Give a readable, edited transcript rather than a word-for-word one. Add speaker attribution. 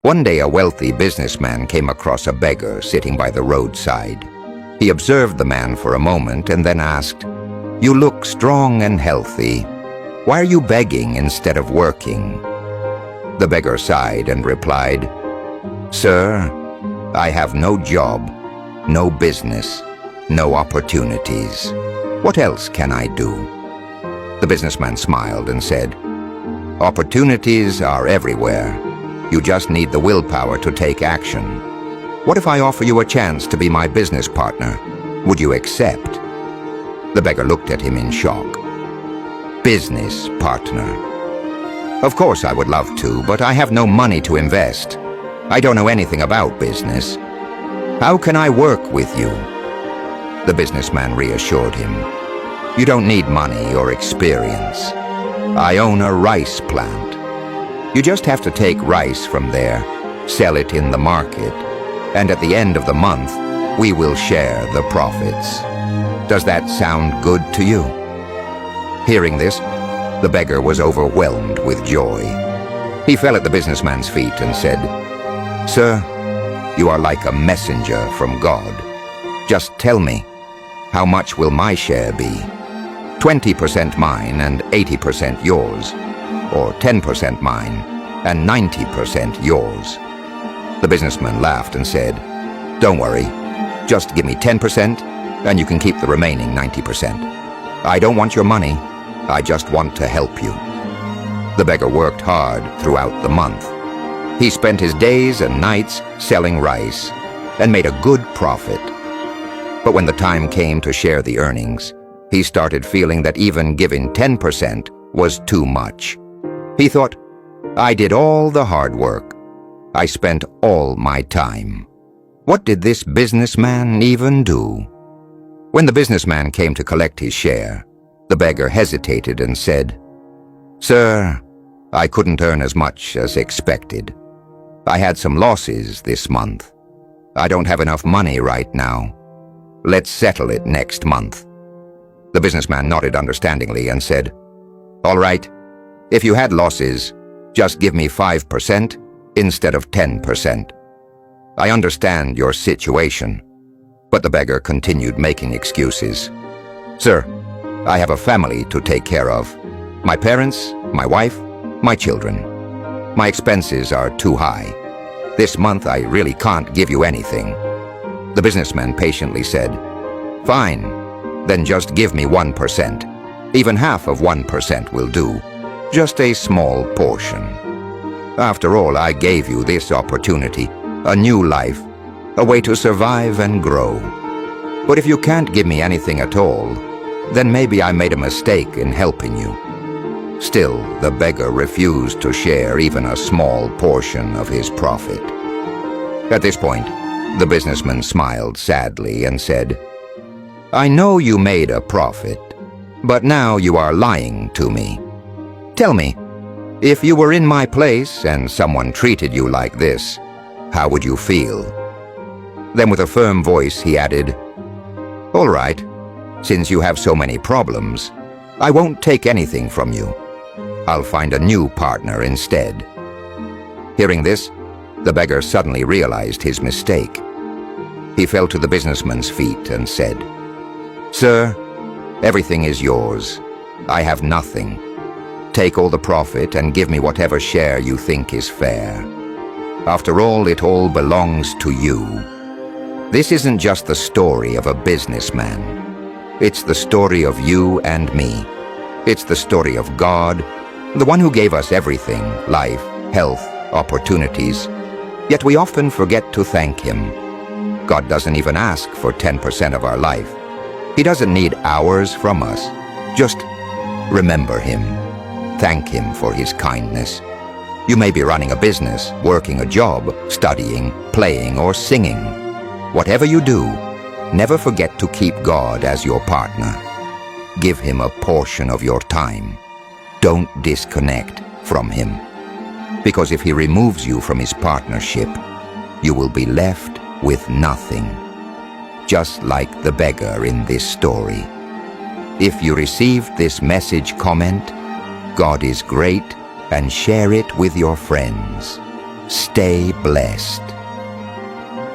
Speaker 1: One day a wealthy businessman came across a beggar sitting by the roadside. He observed the man for a moment and then asked, "You look strong and healthy. Why are you begging instead of working?" The beggar sighed and replied, "Sir, I have no job, no business, no opportunities. What else can I do?" The businessman smiled and said, "Opportunities are everywhere. You just need the willpower to take action. What if I offer you a chance to be my business partner? Would you accept?" The beggar looked at him in shock. "Business partner? Of course I would love to, but I have no money to invest. I don't know anything about business. How can I work with you?" The businessman reassured him, "You don't need money or experience. I own a rice plant. You just have to take rice from there, sell it in the market, and at the end of the month, we will share the profits. Does that sound good to you?" Hearing this, the beggar was overwhelmed with joy. He fell at the businessman's feet and said, "Sir, you are like a messenger from God. Just tell me, how much will my share be? 20% mine and 80% yours, or 10% mine and 90% yours?" The businessman laughed and said, "Don't worry, just give me 10% and you can keep the remaining 90%. I don't want your money, I just want to help you." The beggar worked hard throughout the month. He spent his days and nights selling rice and made a good profit. But when the time came to share the earnings, he started feeling that even giving 10% was too much. He thought, "I did all the hard work. I spent all my time. What did this businessman even do?" When the businessman came to collect his share, the beggar hesitated and said, "Sir, I couldn't earn as much as expected. I had some losses this month. I don't have enough money right now. Let's settle it next month." The businessman nodded understandingly and said, "All right, if you had losses, just give me 5% instead of 10%. I understand your situation." But the beggar continued making excuses. "Sir, I have a family to take care of. My parents, my wife, my children. My expenses are too high. This month I really can't give you anything." The businessman patiently said, "Fine, then just give me 1%. Even half of 1% will do. Just a small portion. After all, I gave you this opportunity, a new life, a way to survive and grow. But if you can't give me anything at all, then maybe I made a mistake in helping you." Still, the beggar refused to share even a small portion of his profit. At this point, the businessman smiled sadly and said, "I know you made a profit, but now you are lying to me. Tell me, if you were in my place and someone treated you like this, how would you feel?" Then with a firm voice he added, "All right, since you have so many problems, I won't take anything from you. I'll find a new partner instead." Hearing this, the beggar suddenly realized his mistake. He fell to the businessman's feet and said, "Sir, everything is yours. I have nothing. Take all the profit and give me whatever share you think is fair. After all, it all belongs to you." This isn't just the story of a businessman. It's the story of you and me. It's the story of God, the one who gave us everything, life, health, opportunities. Yet we often forget to thank Him. God doesn't even ask for 10% of our life. He doesn't need hours from us. Just remember Him. Thank Him for His kindness. You may be running a business, working a job, studying, playing, or singing. Whatever you do, never forget to keep God as your partner. Give Him a portion of your time. Don't disconnect from Him. Because if He removes you from His partnership, you will be left with nothing. Just like the beggar in this story. If you received this message, comment, "God is great," and share it with your friends. Stay blessed.